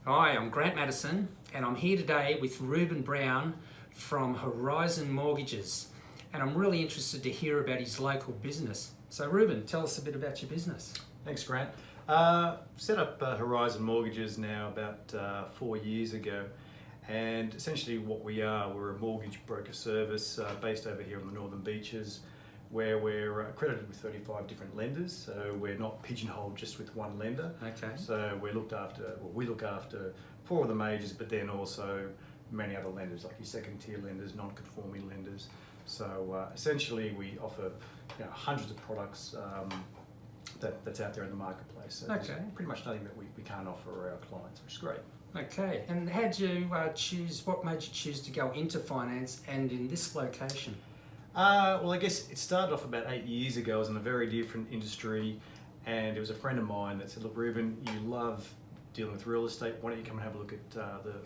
Hi, I'm Grant Matterson and I'm here today with Reuben Brown from Horizon Mortgages, and I'm really interested to hear about his local business. So Reuben, tell us a bit about your business. Thanks, Grant. Set up Horizon Mortgages now about 4 years ago, and essentially what we're a mortgage broker service based over here on the Northern Beaches, where we're accredited with 35 different lenders, so we're not pigeonholed just with one lender. Okay. So we look after 4 of the majors, but then also many other lenders, like your second tier lenders, non-conforming lenders. So essentially we offer hundreds of products that's out there in the marketplace. So Okay. there's pretty much nothing that we can't offer our clients, which is great. Okay, and how did you what made you choose to go into finance and in this location? Well, I guess it started off about 8 years ago. I was in a very different industry, and it was a friend of mine that said, "Look, Reuben, you love dealing with real estate. Why don't you come and have a look at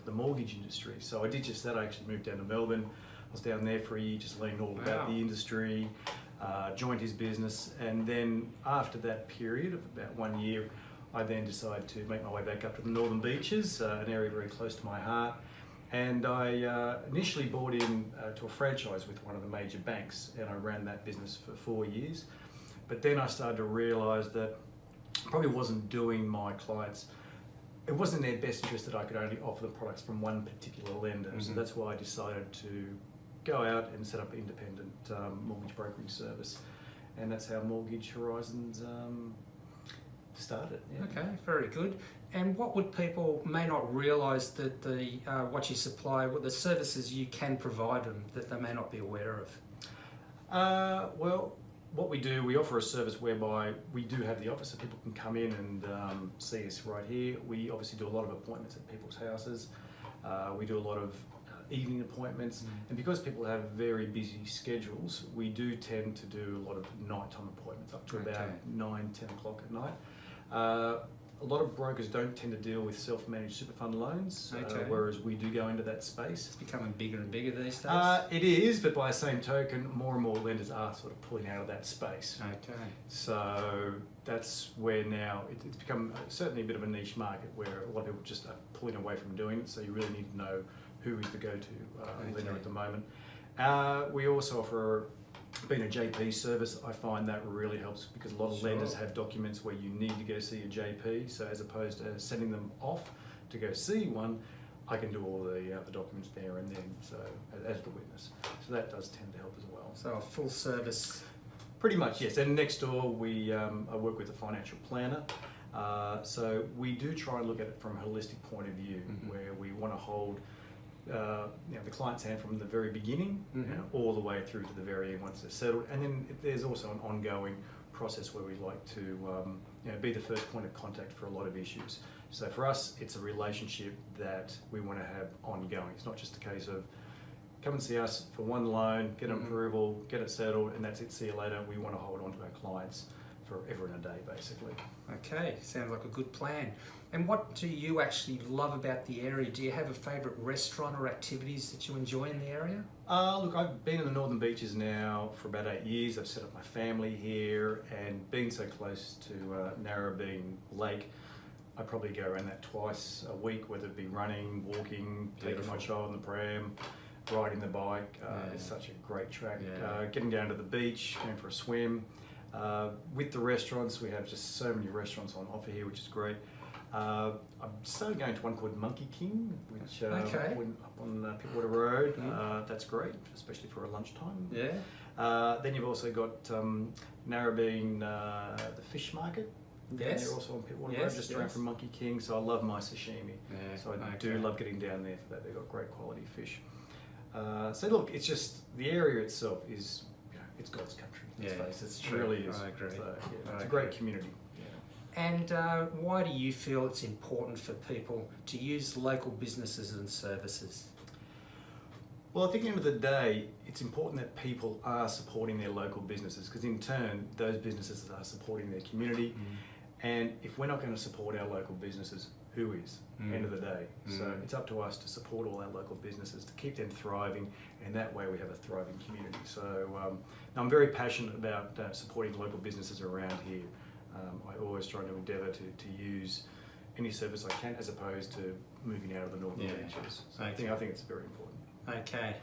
the mortgage industry?" So I did just that. I actually moved down to Melbourne. I was down there for a year, just learning all about the industry, joined his business, and then after that period of about 1 year, I then decided to make my way back up to the Northern Beaches, an area very close to my heart. And I initially bought in to a franchise with one of the major banks, and I ran that business for 4 years. But then I started to realise that I probably wasn't doing my clients, it wasn't in their best interest that I could only offer them products from one particular lender. So that's why I decided to go out and set up an independent mortgage brokering service. And that's how Mortgage Horizons started. Yeah. Okay, very good. And what would people may not realise that the what you supply, what the services you can provide them that they may not be aware of? Well, what we do, we offer a service whereby we do have the office, so people can come in and see us right here. We obviously do a lot of appointments at people's houses. We do a lot of evening appointments, and because people have very busy schedules, we do tend to do a lot of nighttime appointments up to about 9-10 o'clock at night. A lot of brokers don't tend to deal with self-managed super fund loans, whereas we do go into that space. It's becoming bigger and bigger these days. It is, but by the same token, more and more lenders are sort of pulling out of that space. Okay. So that's where now it's become certainly a bit of a niche market where a lot of people just are pulling away from doing it. So you really need to know who is the go-to lender at the moment. We also offer, being a JP service, I find that really helps because a lot of lenders have documents where you need to go see a JP. So as opposed to sending them off to go see one, I can do all the documents there and then, so as the witness. So that does tend to help as well. So a full service. Pretty much, yes. And next door, I work with a financial planner. So we do try and look at it from a holistic point of view, where we want to hold the client's hand from the very beginning all the way through to the very end once they're settled. And then there's also an ongoing process where we like to be the first point of contact for a lot of issues. So for us, it's a relationship that we want to have ongoing. It's not just a case of come and see us for one loan, get an approval, get it settled, and that's it, see you later. We want to hold on to our clients forever and a day, basically. Okay, sounds like a good plan. And what do you actually love about the area? Do you have a favourite restaurant or activities that you enjoy in the area? Look, I've been in the Northern Beaches now for about 8 years. I've set up my family here, and being so close to Narrabeen Lake, I probably go around that twice a week, whether it be running, walking, taking my child on the pram, riding the bike. It's such a great track. Getting down to the beach, going for a swim. With the restaurants, we have just so many restaurants on offer here, which is great. I'm started going to one called Monkey King, which up on Pittwater Road. That's great, especially for a lunchtime. Yeah. Then you've also got Narrabeen, the fish market. Yes. They're also on Pittwater Road, just around from Monkey King. So I love my sashimi. Yeah. So I do love getting down there for that. They've got great quality fish. So look, it's just the area itself is, it's God's country. Let's face it. It's true. Really is. I agree. So, it's a great community. And why do you feel it's important for people to use local businesses and services? Well, I think at the end of the day, it's important that people are supporting their local businesses, because in turn, those businesses are supporting their community. And if we're not going to support our local businesses, who is? End of the day. So it's up to us to support all our local businesses, to keep them thriving, and that way we have a thriving community. So I'm very passionate about supporting local businesses around here. I always try to endeavour to use any service I can, as opposed to moving out of the northern Yeah. beaches. So Okay. I think it's very important. Okay.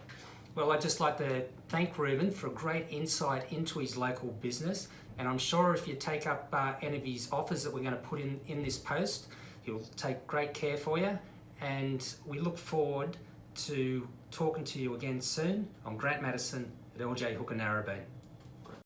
Well, I'd just like to thank Reuben for a great insight into his local business. And I'm sure if you take up any of his offers that we're going to put in this post, he'll take great care for you. And we look forward to talking to you again soon. I'm Grant Matterson at LJ Hook and Narrabeen.